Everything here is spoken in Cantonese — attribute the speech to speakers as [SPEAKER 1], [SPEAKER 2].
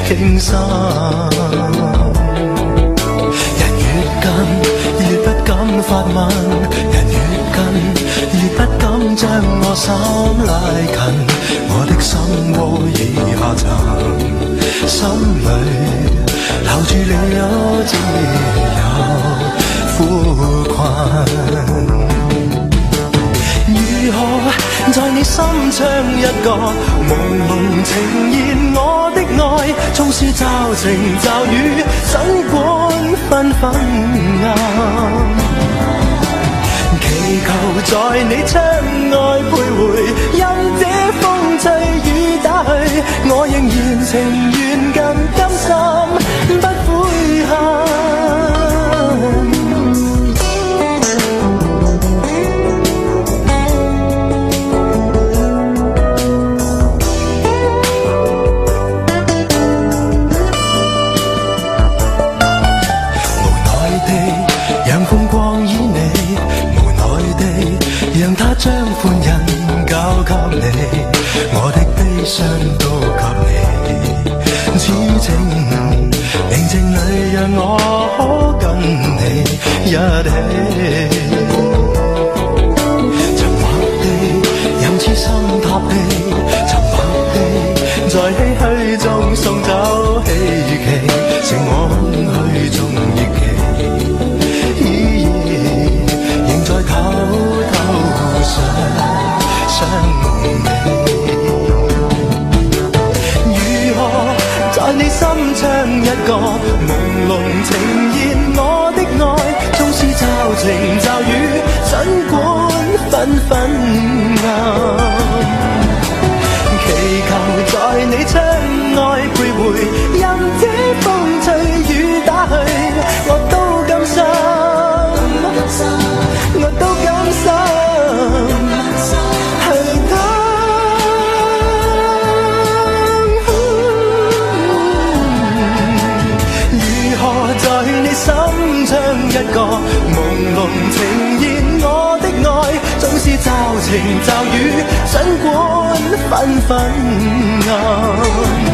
[SPEAKER 1] 傾心。人越近越不敢發問，人越近越不敢將我心拉近。我的心窩已下沉，心裏留住了只有苦困。如何在你心窗一角朦朧呈現我的愛，縱是驟晴驟雨，儘管紛紛暗，祈求在你窗外徘徊，任這風吹雨打去，我仍然情願更甘心，不悔恨。讓他將歡欣交給你，我的悲傷都給你。此情寧靜裏，讓我可跟你一起。沉默地，任痴心塌地，沉默地，在唏噓中送走希冀，剩我空虛中憶記，依然仍在偷想你。如何在你心窗一角朦朧呈現我的愛，縱是驟晴驟雨，儘管紛紛暗，祈求在你窗外徘徊，任這風吹雨打去，我都甘心，我都甘心。心窗一角朦朧呈現我的愛，縱是驟晴驟雨，儘管紛紛暗。